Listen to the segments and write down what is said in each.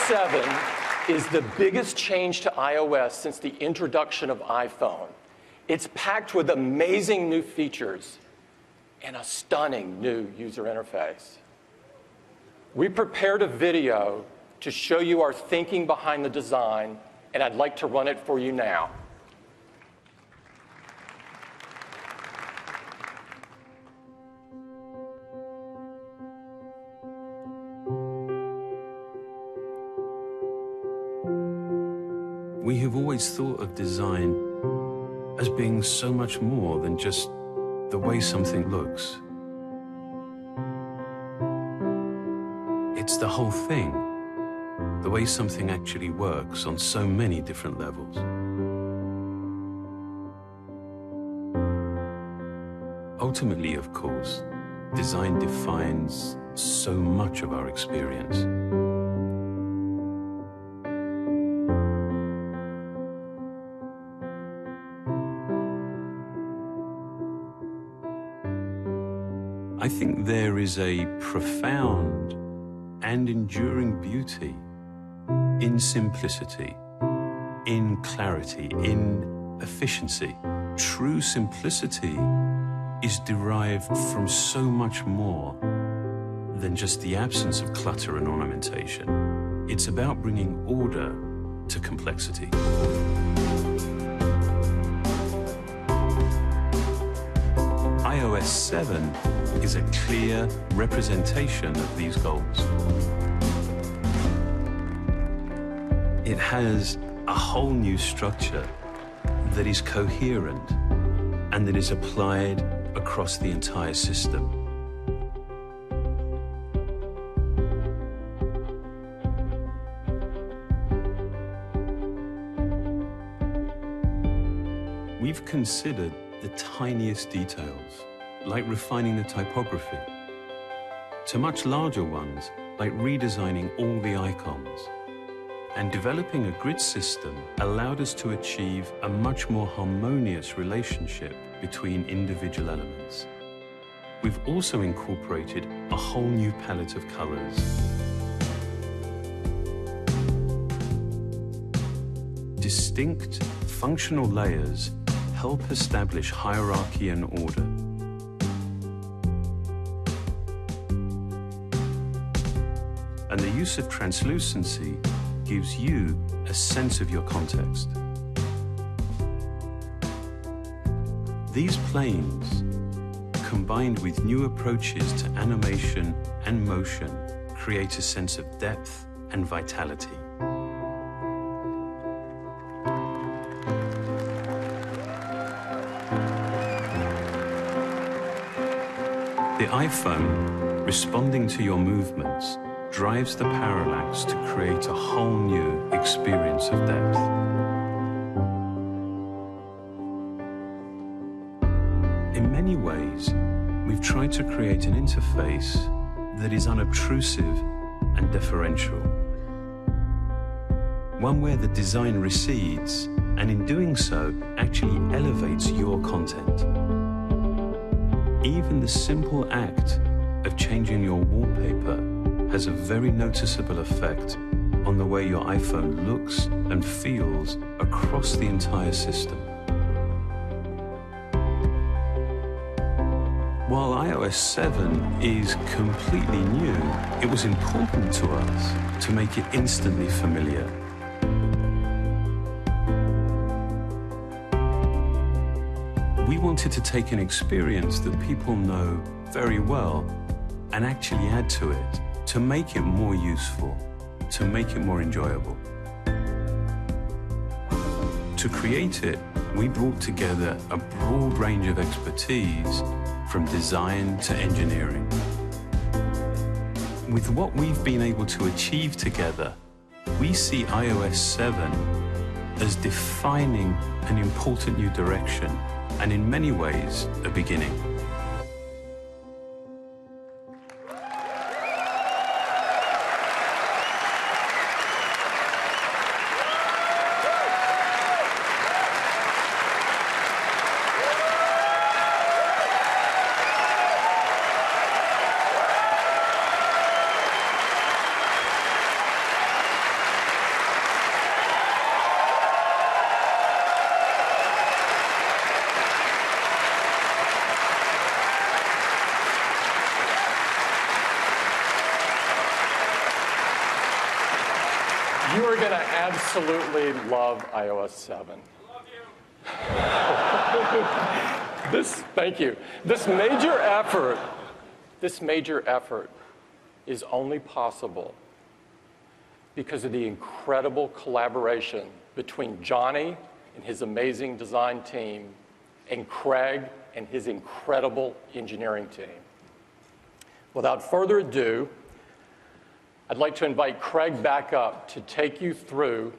7 is the biggest change to iOS since the introduction of iPhone. It's packed with amazing new features and a stunning new user interface. We prepared a video to show you our thinking behind the design, and I'd like to run it for you now. We have always thought of design as being so much more than just the way something looks. It's the whole thing, the way something actually works on so many different levels. Ultimately, of course, design defines so much of our experience. I think there is a profound and enduring beauty in simplicity, in clarity, in efficiency. True simplicity is derived from so much more than just the absence of clutter and ornamentation. It's about bringing order to complexity. iOS 7 is a clear representation of these goals. It has a whole new structure that is coherent and that is applied across the entire system. We've considered the tiniest details, like refining the typography, to much larger ones, like redesigning all the icons. And developing a grid system allowed us to achieve a much more harmonious relationship between individual elements. We've also incorporated a whole new palette of colors. Distinct functional layers help establish hierarchy and order. And the use of translucency gives you a sense of your context. These planes, combined with new approaches to animation and motion, create a sense of depth and vitality. The iPhone, responding to your movements, drives the parallax to create a whole new experience of depth. In many ways, we've tried to create an interface that is unobtrusive and deferential. One where the design recedes, and in doing so, actually elevates your content. Even the simple act of changing your wallpaper has a very noticeable effect on the way your iPhone looks and feels across the entire system. While iOS 7 is completely new, it was important to us to make it instantly familiar. We wanted to take an experience that people know very well and actually add to it, to make it more useful, to make it more enjoyable. To create it, we brought together a broad range of expertise, from design to engineering. With what we've been able to achieve together, we see iOS 7 as defining an important new direction, and in many ways, a beginning. absolutely love iOS 7. Thank you. This major effort is only possible because of the incredible collaboration between Johnny and his amazing design team and Craig and his incredible engineering team. Without further ado, I'd like to invite Craig back up to take you through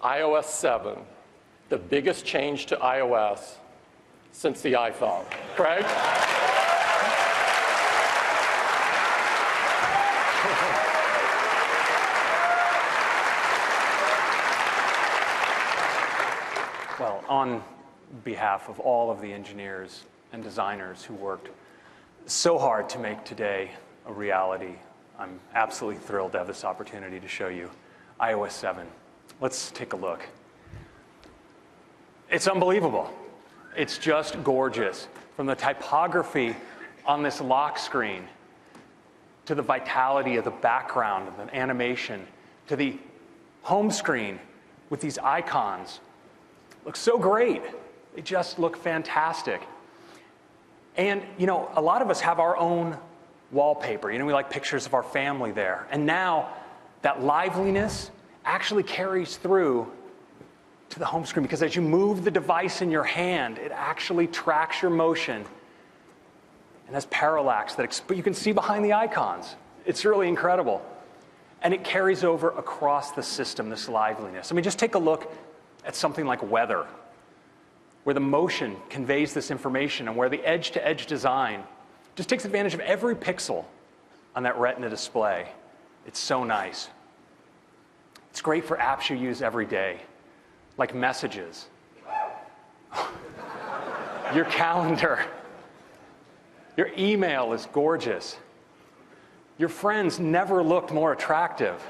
iOS 7, the biggest change to iOS since the iPhone. Craig? Well, on behalf of all of the engineers and designers who worked so hard to make today a reality, I'm absolutely thrilled to have this opportunity to show you iOS 7. Let's take a look. It's unbelievable. It's just gorgeous. From the typography on this lock screen, to the vitality of the background, of the animation, to the home screen with these icons. Looks so great. They just look fantastic. And, you know, a lot of us have our own wallpaper. You know, we like pictures of our family there. And now that liveliness actually carries through to the home screen, because as you move the device in your hand, it actually tracks your motion and has parallax that you can see behind the icons. It's really incredible. And it carries over across the system, this liveliness. I mean, just take a look at something like weather, where the motion conveys this information and where the edge-to-edge design just takes advantage of every pixel on that Retina display. It's so nice. It's great for apps you use every day, like messages, your calendar, your email is gorgeous. Your friends never looked more attractive.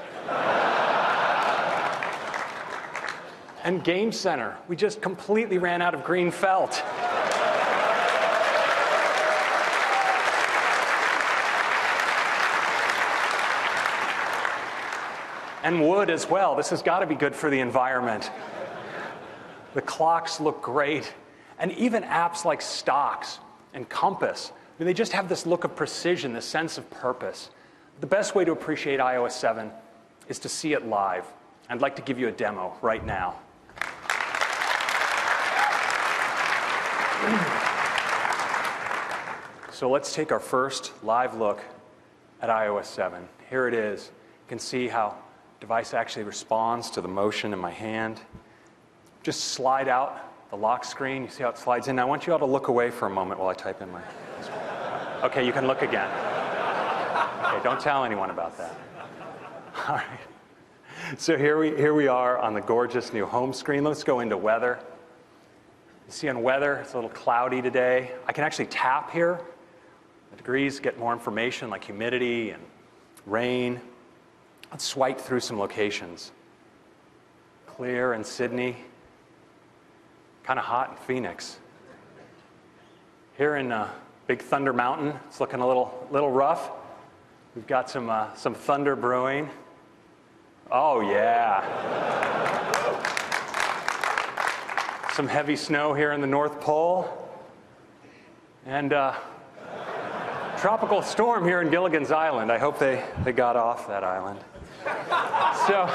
And Game Center, we just completely ran out of green felt. And wood as well. This has got to be good for the environment. The clocks look great. And even apps like Stocks and Compass, I mean, they just have this look of precision, this sense of purpose. The best way to appreciate iOS 7 is to see it live. I'd like to give you a demo right now. So let's take our first live look at iOS 7. Here it is. You can see how the device actually responds to the motion in my hand. Just slide out the lock screen. You see how it slides in. Now, I want you all to look away for a moment while I type in my... Okay, you can look again. Okay, don't tell anyone about that. All right. So here we are on the gorgeous new home screen. Let's go into weather. You see on weather, it's a little cloudy today. I can actually tap here. The degrees get more information like humidity and rain. Let's swipe through some locations. Clear in Sydney. Kind of hot in Phoenix. Here in Big Thunder Mountain, it's looking a little rough. We've got some thunder brewing. Oh, yeah. Some heavy snow here in the North Pole. And tropical storm here in Gilligan's Island. I hope they got off that island. So,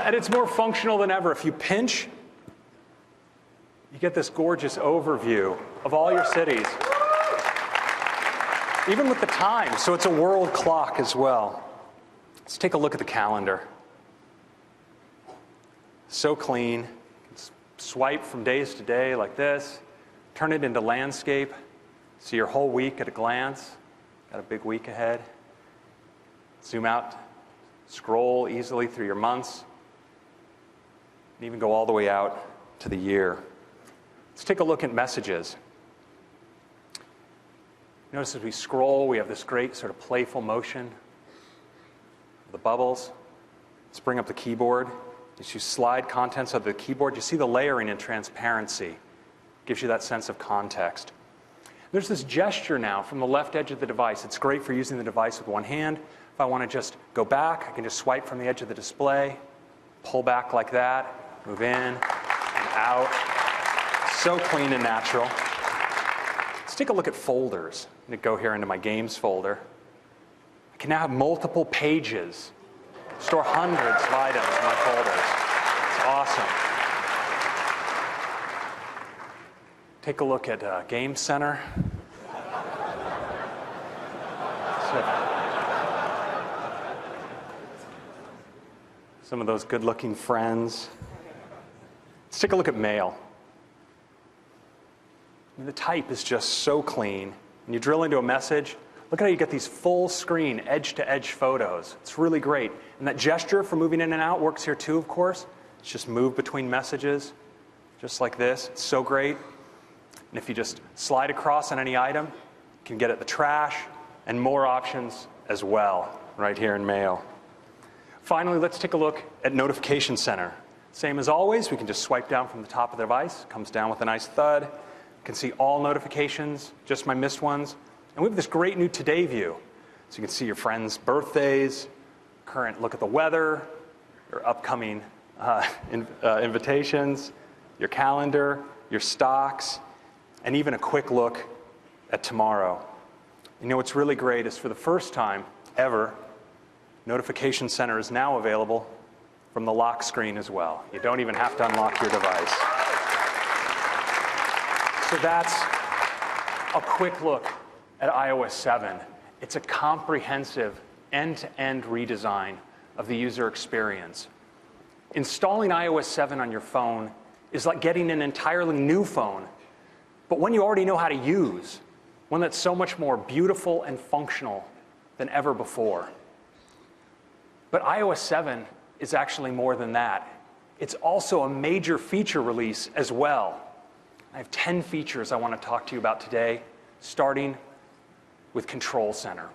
and it's more functional than ever. If you pinch, you get this gorgeous overview of all your cities. Even with the time, so it's a world clock as well. Let's take a look at the calendar. So clean. Swipe from days to day like this. Turn it into landscape. See your whole week at a glance. Got a big week ahead. Zoom out. Scroll easily through your months. And even go all the way out to the year. Let's take a look at messages. Notice as we scroll, we have this great sort of playful motion. The bubbles. Let's bring up the keyboard. As you slide contents of the keyboard, you see the layering and transparency. Gives you that sense of context. There's this gesture now from the left edge of the device. It's great for using the device with one hand, If I want to just go back, I can just swipe from the edge of the display, pull back like that, move in and out. So clean and natural. Let's take a look at folders. I'm going to go here into my games folder. I can now have multiple pages, store hundreds of items in my folders. It's awesome. Take a look at Game Center. Some of those good-looking friends. Let's take a look at mail. The type is just so clean. When you drill into a message, look how you get these full-screen, edge-to-edge photos. It's really great. And that gesture for moving in and out works here too, of course. It's just move between messages, just like this. It's so great. And if you just slide across on any item, you can get at the trash and more options as well right here in Mail. Finally, let's take a look at Notification Center. Same as always, we can just swipe down from the top of the device. Comes down with a nice thud. You can see all notifications, just my missed ones. And we have this great new Today view. So you can see your friends' birthdays, current look at the weather, your upcoming invitations, your calendar, your stocks, and even a quick look at tomorrow. You know what's really great is for the first time ever, Notification Center is now available from the lock screen as well. You don't even have to unlock your device. So that's a quick look at iOS 7. It's a comprehensive end-to-end redesign of the user experience. Installing iOS 7 on your phone is like getting an entirely new phone, but one you already know how to use, one that's so much more beautiful and functional than ever before. But iOS 7 is actually more than that. It's also a major feature release as well. I have 10 features I want to talk to you about today, starting with Control Center.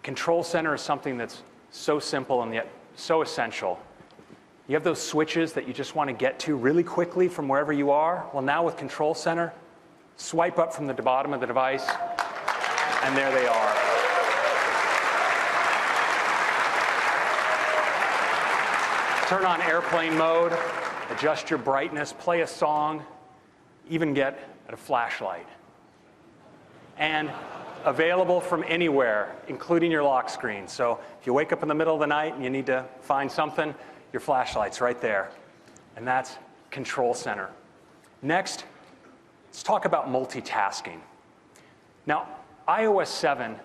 Control Center is something that's so simple and yet so essential. You have those switches that you just want to get to really quickly from wherever you are. Well, now with Control Center, swipe up from the bottom of the device, and there they are. Turn on airplane mode, adjust your brightness, play a song, even get at a flashlight. And available from anywhere, including your lock screen. So if you wake up in the middle of the night and you need to find something, your flashlight's right there. And that's Control Center. Next, let's talk about multitasking. Now, iOS 7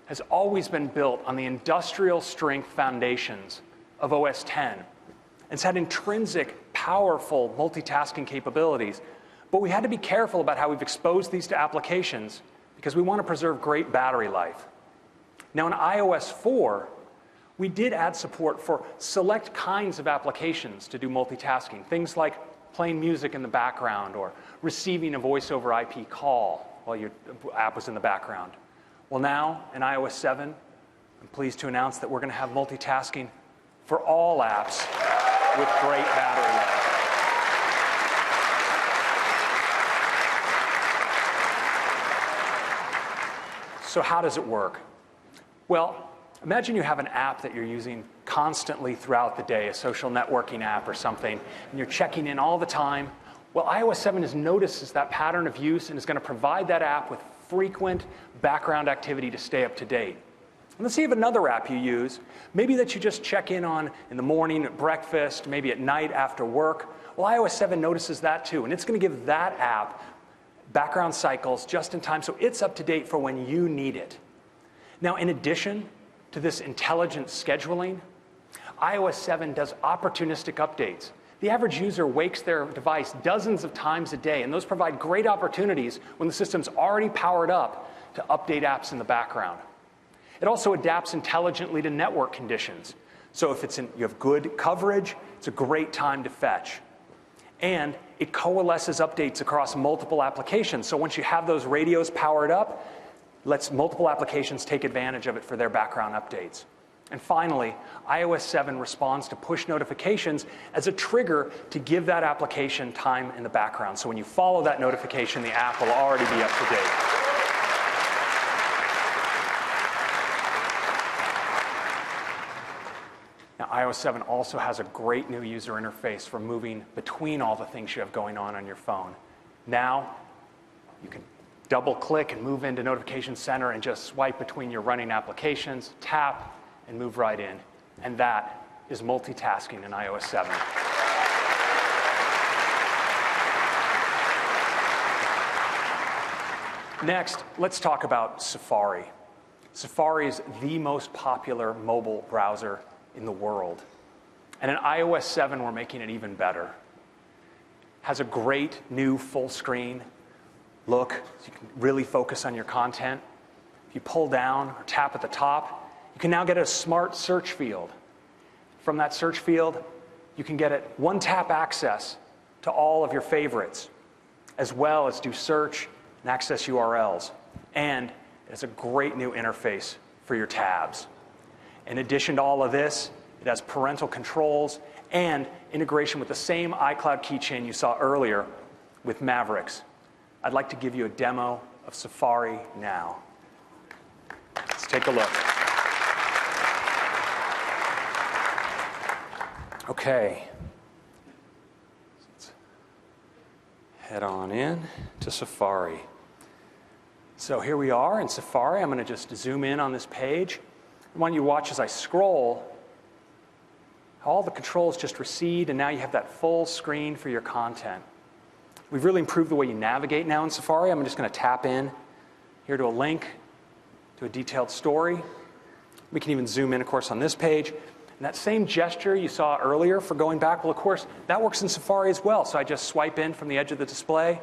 has always been built on the industrial strength foundations of OS X. It's had intrinsic, powerful multitasking capabilities. But we had to be careful about how we've exposed these to applications because we want to preserve great battery life. Now in iOS 4, we did add support for select kinds of applications to do multitasking. Things like playing music in the background or receiving a voice over IP call while your app was in the background. Well now, in iOS 7, I'm pleased to announce that we're going to have multitasking for all apps with great battery life. So how does it work? Well, imagine you have an app that you're using constantly throughout the day, a social networking app or something, and you're checking in all the time. Well, iOS 7 has noticed that pattern of use and is going to provide that app with frequent background activity to stay up to date. And let's see if another app you use, maybe that you just check in on in the morning at breakfast, maybe at night after work. Well, iOS 7 notices that too, and it's going to give that app background cycles just in time so it's up to date for when you need it. Now, in addition to this intelligent scheduling, iOS 7 does opportunistic updates. The average user wakes their device dozens of times a day, and those provide great opportunities when the system's already powered up to update apps in the background. It also adapts intelligently to network conditions. So if you have good coverage, it's a great time to fetch. And it coalesces updates across multiple applications. So once you have those radios powered up, lets multiple applications take advantage of it for their background updates. And finally, iOS 7 responds to push notifications as a trigger to give that application time in the background. So when you follow that notification, the app will already be up to date. iOS 7 also has a great new user interface for moving between all the things you have going on your phone. Now, you can double-click and move into Notification Center and just swipe between your running applications, tap, and move right in. And that is multitasking in iOS 7. Next, let's talk about Safari. Safari is the most popular mobile browser in the world. And in iOS 7, we're making it even better. It has a great new full screen look, so you can really focus on your content. If you pull down or tap at the top, you can now get a smart search field. From that search field, you can get one-tap access to all of your favorites, as well as do search and access URLs. And it's a great new interface for your tabs. In addition to all of this, it has parental controls and integration with the same iCloud keychain you saw earlier with Mavericks. I'd like to give you a demo of Safari now. Let's take a look. Okay. Let's head on in to Safari. So here we are in Safari. I'm going to just zoom in on this page. I want you to watch as I scroll. All the controls just recede, and now you have that full screen for your content. We've really improved the way you navigate now in Safari. I'm just going to tap in here to a link to a detailed story. We can even zoom in, of course, on this page. And that same gesture you saw earlier for going back, well, of course, that works in Safari as well. So I just swipe in from the edge of the display,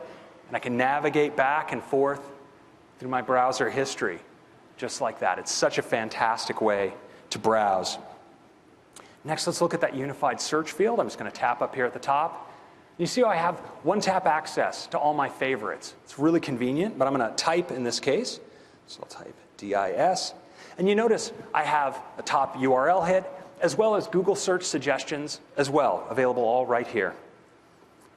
and I can navigate back and forth through my browser history, just like that. It's such a fantastic way to browse. Next, let's look at that unified search field. I'm just going to tap up here at the top. You see how I have one-tap access to all my favorites. It's really convenient, but I'm going to type in this case. So I'll type DIS. And you notice I have a top URL hit, as well as Google search suggestions as well, available all right here.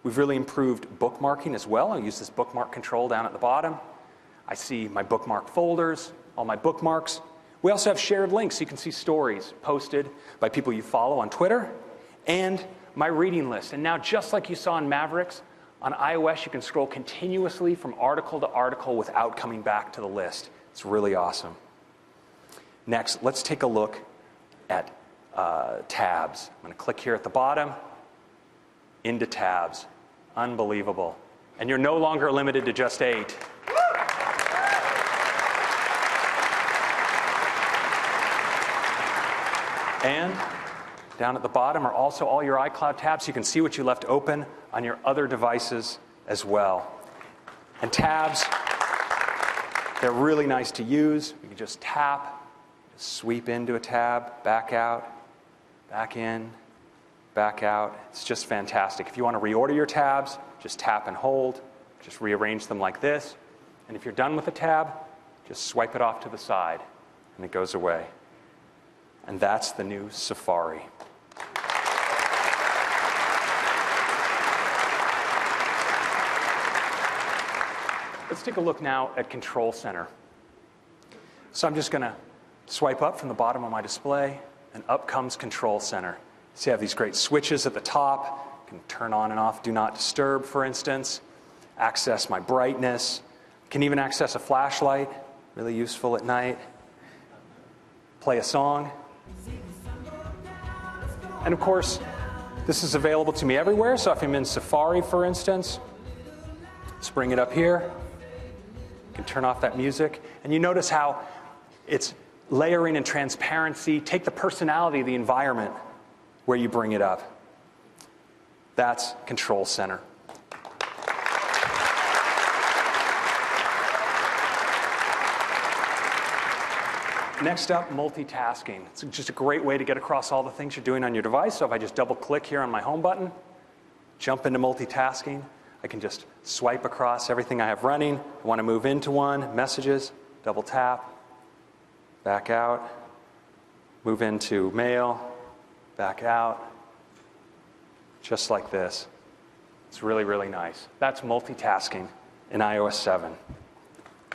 We've really improved bookmarking as well. I'll use this bookmark control down at the bottom. I see my bookmark folders, all my bookmarks. We also have shared links. You can see stories posted by people you follow on Twitter, and my reading list. And now, just like you saw in Mavericks, on iOS you can scroll continuously from article to article without coming back to the list. It's really awesome. Next, let's take a look at tabs. I'm going to click here at the bottom, into tabs. Unbelievable. And you're no longer limited to just 8. And down at the bottom are also all your iCloud tabs. So you can see what you left open on your other devices as well. And tabs, they're really nice to use. You can just tap, just sweep into a tab, back out, back in, back out. It's just fantastic. If you want to reorder your tabs, just tap and hold. Just rearrange them like this. And if you're done with a tab, just swipe it off to the side, and it goes away. And that's the new Safari. Let's take a look now at Control Center. So I'm just going to swipe up from the bottom of my display, and up comes Control Center. So you have these great switches at the top. You can turn on and off Do Not Disturb, for instance. Access my brightness. Can even access a flashlight, really useful at night. Play a song. And of course, this is available to me everywhere. So if I'm in Safari, for instance, let's bring it up here. You can turn off that music. And you notice how it's layering and transparency. Take the personality of the environment where you bring it up. That's Control Center. Next up, multitasking. It's just a great way to get across all the things you're doing on your device. So if I just double-click here on my home button, jump into multitasking, I can just swipe across everything I have running. I want to move into one, messages, double tap, back out, move into mail, back out, just like this. It's really, really nice. That's multitasking in iOS 7.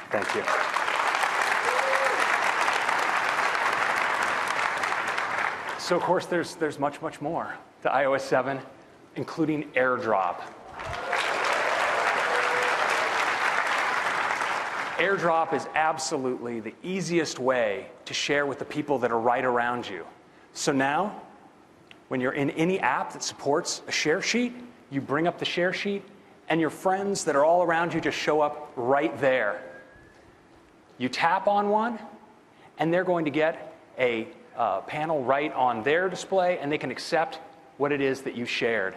Thank you. So of course, there's much, much more to iOS 7, including AirDrop. AirDrop is absolutely the easiest way to share with the people that are right around you. So now, when you're in any app that supports a share sheet, you bring up the share sheet, and your friends that are all around you just show up right there. You tap on one, and they're going to get a panel right on their display, and they can accept what it is that you shared.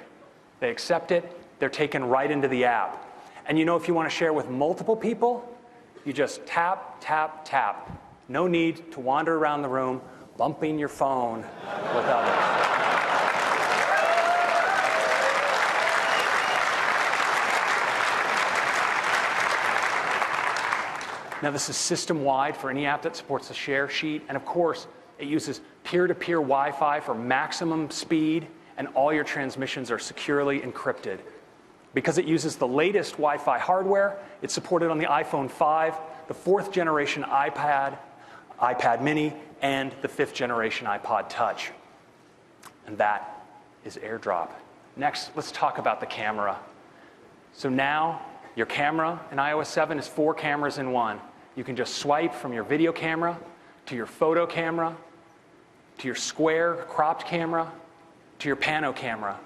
They accept it, they're taken right into the app. And you know, if you want to share with multiple people, you just tap, tap, tap. No need to wander around the room bumping your phone with others. Now, this is system-wide for any app that supports a share sheet. And of course, it uses peer-to-peer Wi-Fi for maximum speed, and all your transmissions are securely encrypted. Because it uses the latest Wi-Fi hardware, it's supported on the iPhone 5, the 4th generation iPad, iPad mini, and the 5th generation iPod Touch. And that is AirDrop. Next, let's talk about the camera. So now, your camera in iOS 7 is 4 cameras in one. You can just swipe from your video camera to your photo camera, to your square cropped camera, to your pano camera.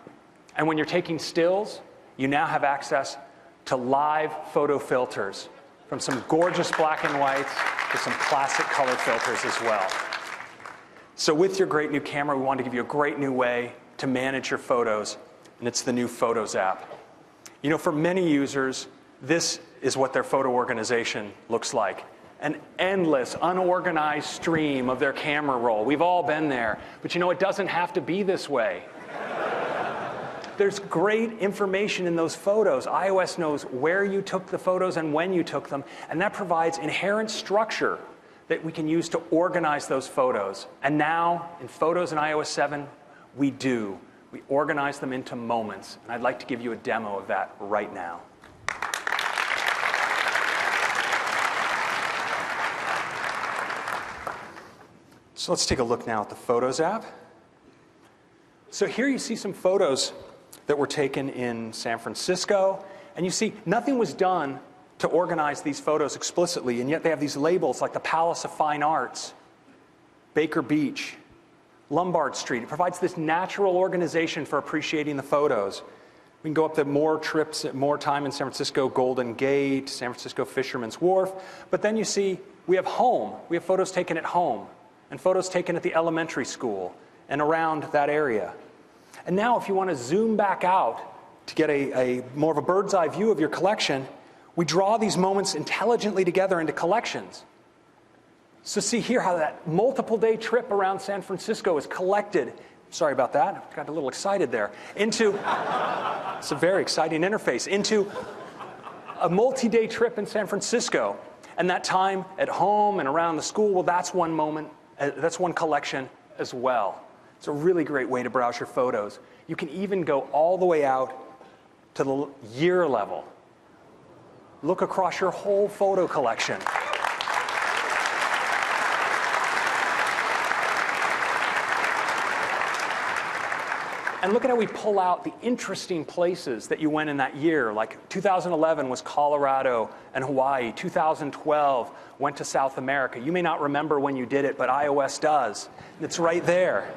And when you're taking stills, you now have access to live photo filters, from some gorgeous black and whites to some classic color filters as well. So with your great new camera, we want to give you a great new way to manage your photos, and it's the new Photos app. You know, for many users, this is what their photo organization looks like. An endless, unorganized stream of their camera roll. We've all been there. But you know, it doesn't have to be this way. There's great information in those photos. iOS knows where you took the photos and when you took them, and that provides inherent structure that we can use to organize those photos. And now, in Photos in iOS 7, we do. We organize them into moments. And I'd like to give you a demo of that right now. So let's take a look now at the Photos app. So here you see some photos that were taken in San Francisco. And you see, nothing was done to organize these photos explicitly, and yet they have these labels like the Palace of Fine Arts, Baker Beach, Lombard Street. It provides this natural organization for appreciating the photos. We can go up to more trips, more time in San Francisco, Golden Gate, San Francisco Fisherman's Wharf. But then you see, we have home. We have photos taken at home, and photos taken at the elementary school and around that area. And now if you want to zoom back out to get a more of a bird's eye view of your collection, we draw these moments intelligently together into collections. So see here how that multiple day trip around San Francisco is collected. Sorry about that, I got a little excited there. Into, it's a very exciting interface, into a multi-day trip in San Francisco. And that time at home and around the school, well, that's one moment, that's one collection as well. It's a really great way to browse your photos. You can even go all the way out to the year level. Look across your whole photo collection. And look at how we pull out the interesting places that you went in that year. Like 2011 was Colorado and Hawaii. 2012 went to South America. You may not remember when you did it, but iOS does. It's right there.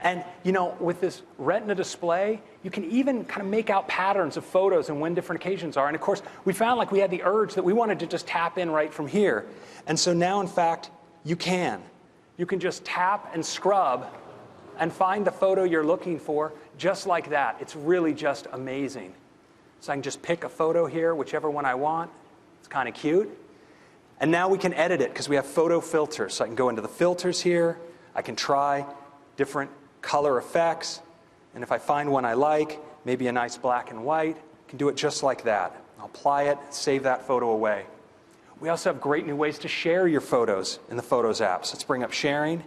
And you know, with this Retina display, you can even kind of make out patterns of photos and when different occasions are. And of course, we found like we had the urge that we wanted to just tap in right from here. And so now, in fact, you can. You can just tap and scrub and find the photo you're looking for just like that. It's really just amazing. So I can just pick a photo here, whichever one I want. It's kind of cute. And now we can edit it because we have photo filters. So I can go into the filters here. I can try different color effects. And if I find one I like, maybe a nice black and white, I can do it just like that. I'll apply it, save that photo away. We also have great new ways to share your photos in the Photos app. So let's bring up sharing.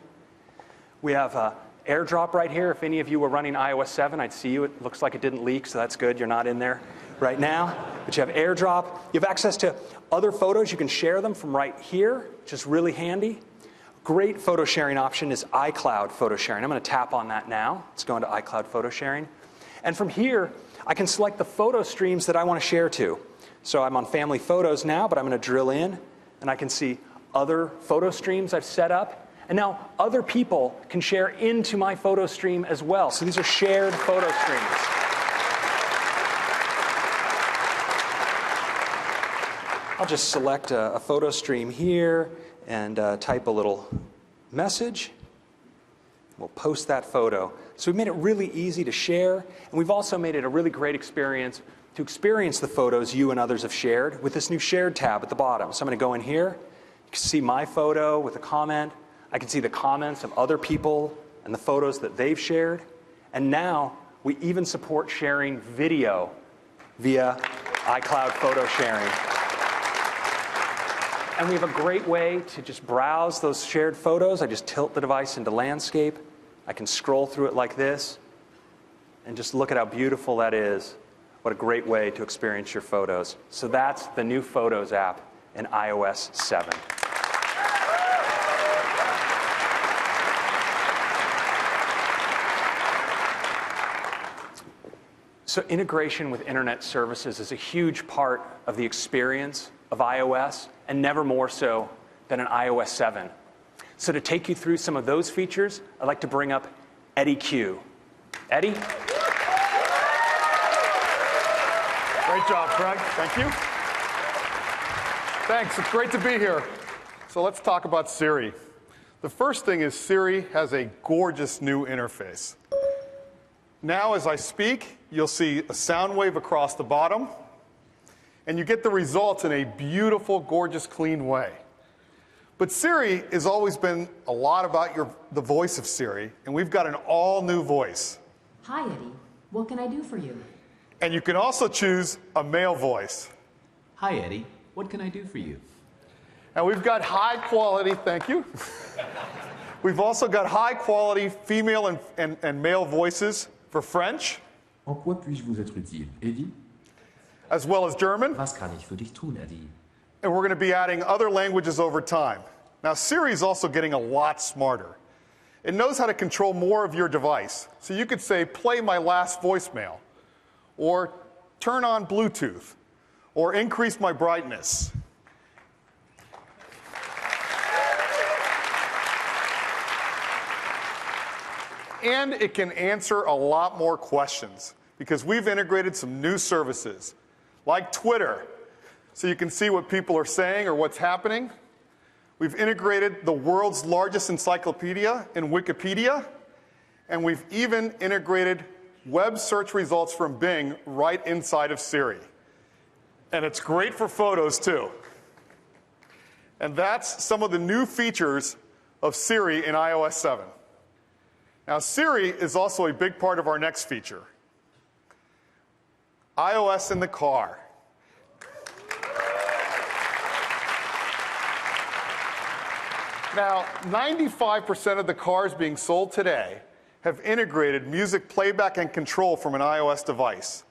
We have AirDrop right here. If any of you were running iOS 7, I'd see you. It looks like it didn't leak, so that's good. You're not in there right now. But you have AirDrop. You have access to other photos. You can share them from right here, which is really handy. great photo sharing option is iCloud photo sharing. I'm going to tap on that now. Let's go into iCloud photo sharing. And from here, I can select the photo streams that I want to share to. So I'm on family photos now, but I'm going to drill in, and I can see other photo streams I've set up. And now other people can share into my photo stream as well. So these are shared photo streams. I'll just select a photo stream here and type a little message. We'll post that photo. So we've made it really easy to share, and we've also made it a really great experience to experience the photos you and others have shared with this new Shared tab at the bottom. So I'm going to go in here. You can see my photo with a comment. I can see the comments of other people and the photos that they've shared. And now we even support sharing video via iCloud photo sharing. And we have a great way to just browse those shared photos. I just tilt the device into landscape. I can scroll through it like this and just look at how beautiful that is. What a great way to experience your photos. So that's the new Photos app in iOS 7. So integration with internet services is a huge part of the experience of iOS, and never more so than in iOS 7. So to take you through some of those features, I'd like to bring up Eddie Q. Eddie? Great job, Craig. Thank you. Thanks. It's great to be here. So let's talk about Siri. The first thing is Siri has a gorgeous new interface. Now, as I speak, you'll see a sound wave across the bottom, and you get the results in a beautiful, gorgeous, clean way. But Siri has always been a lot about the voice of Siri, and we've got an all-new voice. Hi, Eddie. What can I do for you? And you can also choose a male voice. Hi, Eddie. What can I do for you? And we've got high quality, thank you. We've also got high quality female and male voices for French. En quoi puis-je vous être utile, Eddie? As well as German. Was kann ich für dich tun, Eddie? And we're going to be adding other languages over time. Now, Siri is also getting a lot smarter. It knows how to control more of your device. So you could say, play my last voicemail, or turn on Bluetooth, or increase my brightness. And it can answer a lot more questions because we've integrated some new services like Twitter, so you can see what people are saying or what's happening. We've integrated the world's largest encyclopedia in Wikipedia, and we've even integrated web search results from Bing right inside of Siri. And it's great for photos, too. And that's some of the new features of Siri in iOS 7. Now, Siri is also a big part of our next feature, iOS in the car. Now, 95% of the cars being sold today have integrated music playback and control from an iOS device.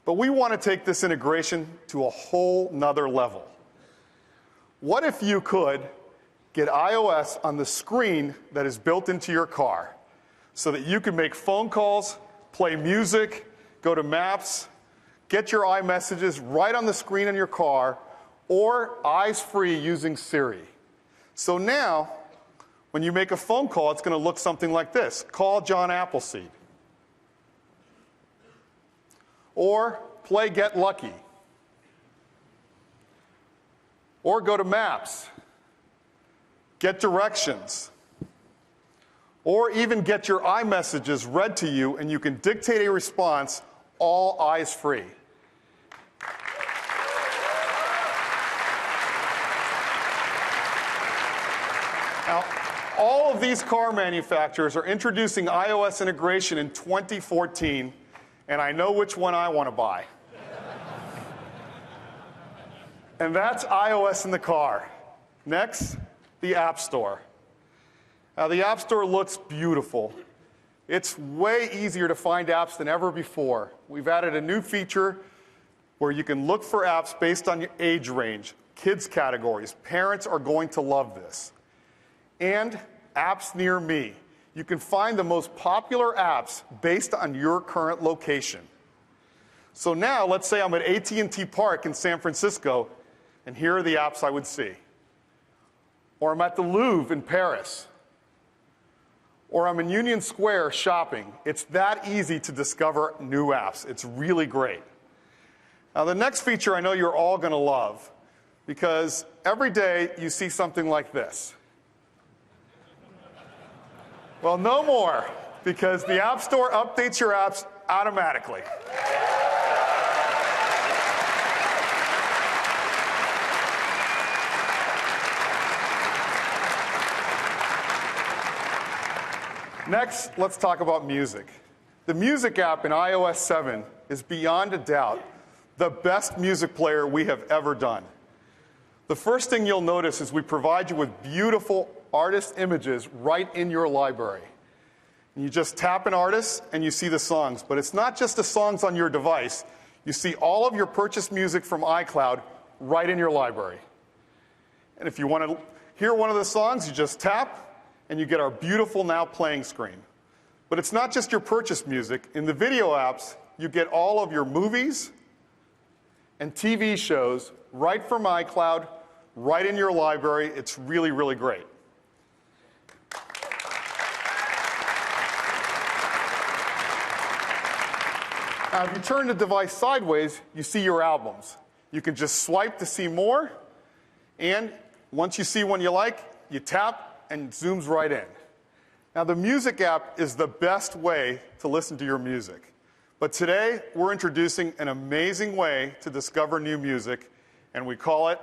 But we want to take this integration to a whole nother level. What if you could get iOS on the screen that is built into your car so that you can make phone calls, play music, go to Maps, get your iMessages right on the screen in your car, or eyes-free using Siri? So now, when you make a phone call, it's going to look something like this. Call John Appleseed. Or play Get Lucky. Or go to Maps. Get directions. Or even get your iMessages read to you, and you can dictate a response, all eyes-free. Now, all of these car manufacturers are introducing iOS integration in 2014, and I know which one I want to buy. And that's iOS in the car. Next, the App Store. Now, the App Store looks beautiful. It's way easier to find apps than ever before. We've added a new feature where you can look for apps based on your age range, kids categories. Parents are going to love this. and apps near me. You can find the most popular apps based on your current location. So now, let's say I'm at AT&T Park in San Francisco, and here are the apps I would see. Or I'm at the Louvre in Paris. Or I'm in Union Square shopping. It's that easy to discover new apps. It's really great. Now, the next feature I know you're all going to love, because every day you see something like this. Well, no more, because the App Store updates your apps automatically. Next, let's talk about music. The Music app in iOS 7 is beyond a doubt the best music player we have ever done. The first thing you'll notice is we provide you with beautiful artist images right in your library. And you just tap an artist and you see the songs. But it's not just the songs on your device. You see all of your purchased music from iCloud right in your library. And if you want to hear one of the songs, you just tap and you get our beautiful Now Playing screen. But it's not just your purchased music. In the video apps, you get all of your movies and TV shows right from iCloud, right in your library. It's really, really great. Now, if you turn the device sideways, you see your albums. You can just swipe to see more, and once you see one you like, you tap, and it zooms right in. Now, the Music app is the best way to listen to your music. But today, we're introducing an amazing way to discover new music, and we call it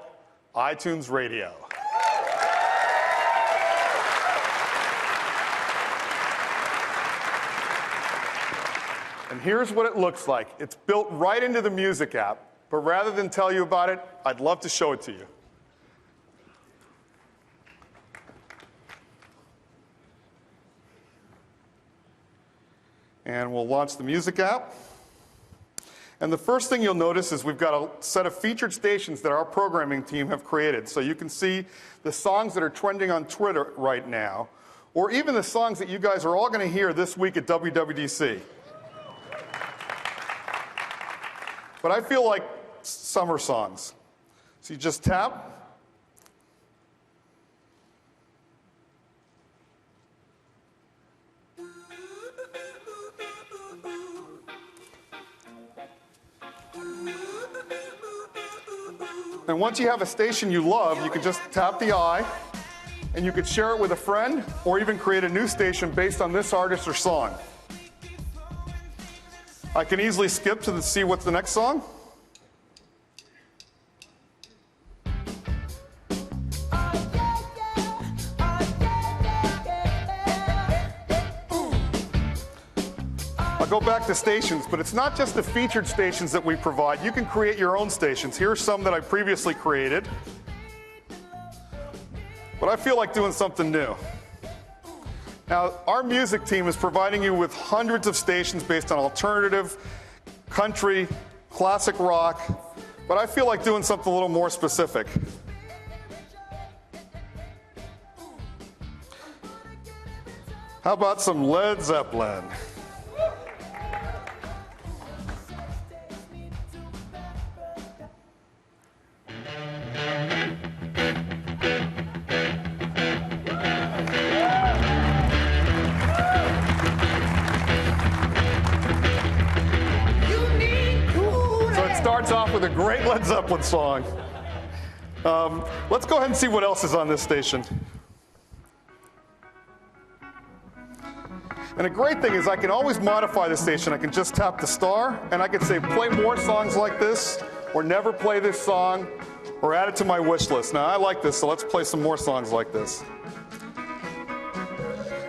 iTunes Radio. And here's what it looks like. It's built right into the Music app, but rather than tell you about it, I'd love to show it to you. And we'll launch the Music app. And the first thing you'll notice is we've got a set of featured stations that our programming team have created. So you can see the songs that are trending on Twitter right now, or even the songs that you guys are all going to hear this week at WWDC. But I feel like summer songs. So you just tap. And once you have a station you love, you can just tap the eye, and you could share it with a friend, or even create a new station based on this artist or song. I can easily skip to see what's the next song. I'll go back to stations, but it's not just the featured stations that we provide. You can create your own stations. Here are some that I previously created. But I feel like doing something new. Now, our music team is providing you with hundreds of stations based on alternative, country, classic rock, but I feel like doing something a little more specific. How about some Led Zeppelin? Starts off with a great Led Zeppelin song. Let's go ahead and see what else is on this station. And a great thing is I can always modify the station. I can just tap the star, and I can say play more songs like this, or never play this song, or add it to my wish list. Now, I like this, so let's play some more songs like this.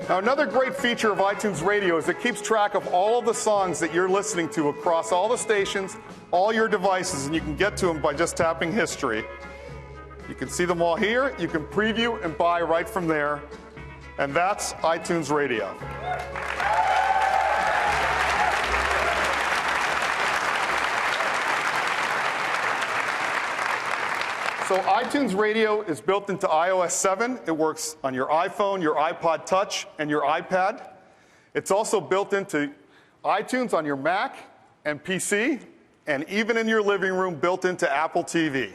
Now, another great feature of iTunes Radio is it keeps track of all of the songs that you're listening to across all the stations, all your devices, and you can get to them by just tapping history. You can see them all here. You can preview and buy right from there. And that's iTunes Radio. So iTunes Radio is built into iOS 7. It works on your iPhone, your iPod Touch, and your iPad. It's also built into iTunes on your Mac and PC, and even in your living room, built into Apple TV.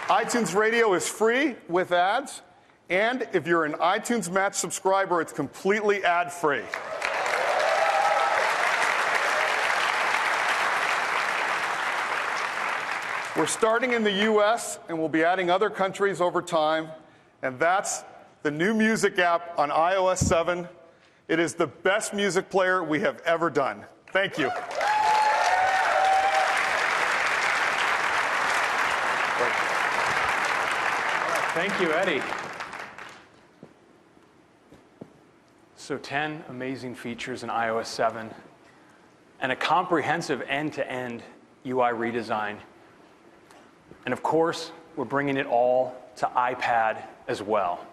iTunes Radio is free with ads, and if you're an iTunes Match subscriber, it's completely ad-free. We're starting in the US, and we'll be adding other countries over time, and that's the new music app on iOS 7. It is the best music player we have ever done. Thank you. Thank you, Eddie. So 10 amazing features in iOS 7 and a comprehensive end-to-end UI redesign. And of course, we're bringing it all to iPad as well.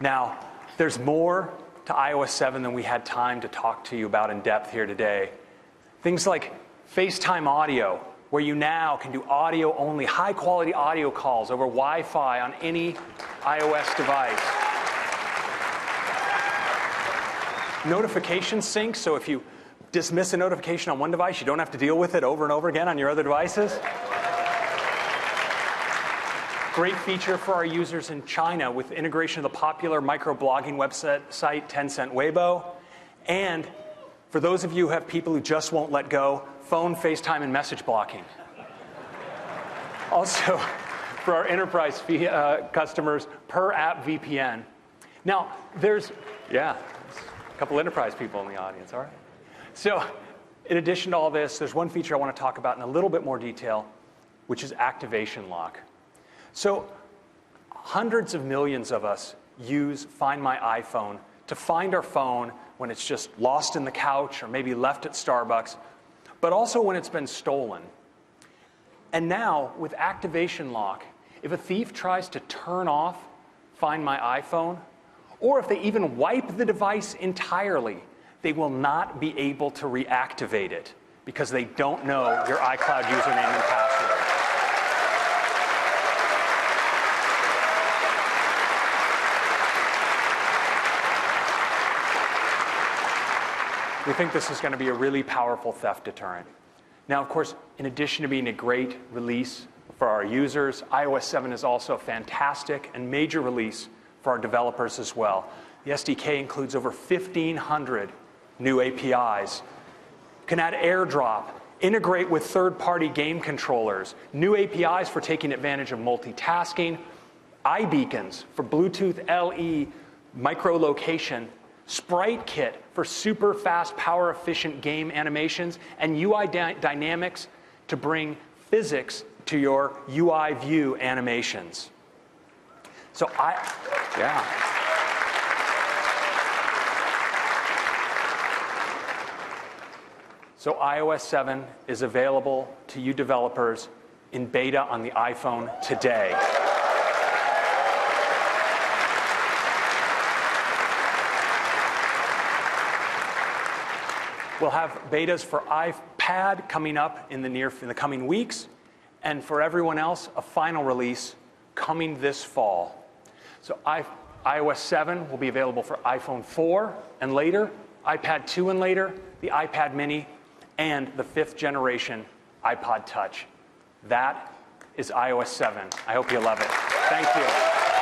Now, there's more to iOS 7 than we had time to talk to you about in depth here today. Things like FaceTime audio, where you now can do audio-only, high-quality audio calls over Wi-Fi on any iOS device. Notification sync, so if you dismiss a notification on one device, you don't have to deal with it over and over again on your other devices. Great feature for our users in China with integration of the popular microblogging website Tencent Weibo. And for those of you who have people who just won't let go, phone, FaceTime, and message blocking. Also, for our enterprise customers, per app VPN. Now, there's a couple enterprise people in the audience, all right? So, in addition to all this, there's one feature I want to talk about in a little bit more detail, which is activation lock. So, hundreds of millions of us use Find My iPhone to find our phone when it's just lost in the couch or maybe left at Starbucks, but also when it's been stolen. And now, with activation lock, if a thief tries to turn off Find My iPhone, or if they even wipe the device entirely, they will not be able to reactivate it because they don't know your iCloud username and password. We think this is going to be a really powerful theft deterrent. Now, of course, in addition to being a great release for our users, iOS 7 is also a fantastic and major release for our developers as well. The SDK includes over 1,500 new APIs. You can add AirDrop, integrate with third-party game controllers, new APIs for taking advantage of multitasking, iBeacons for Bluetooth LE micro-location, Sprite Kit for super fast, power-efficient game animations, and UI dynamics to bring physics to your UI view animations. So So iOS 7 is available to you developers in beta on the iPhone today. We'll have betas for iPad coming up in the coming weeks, and for everyone else, a final release coming this fall. So iOS 7 will be available for iPhone 4 and later, iPad 2 and later, the iPad mini, and the 5th generation iPod Touch. That is iOS 7. I hope you love it. Thank you.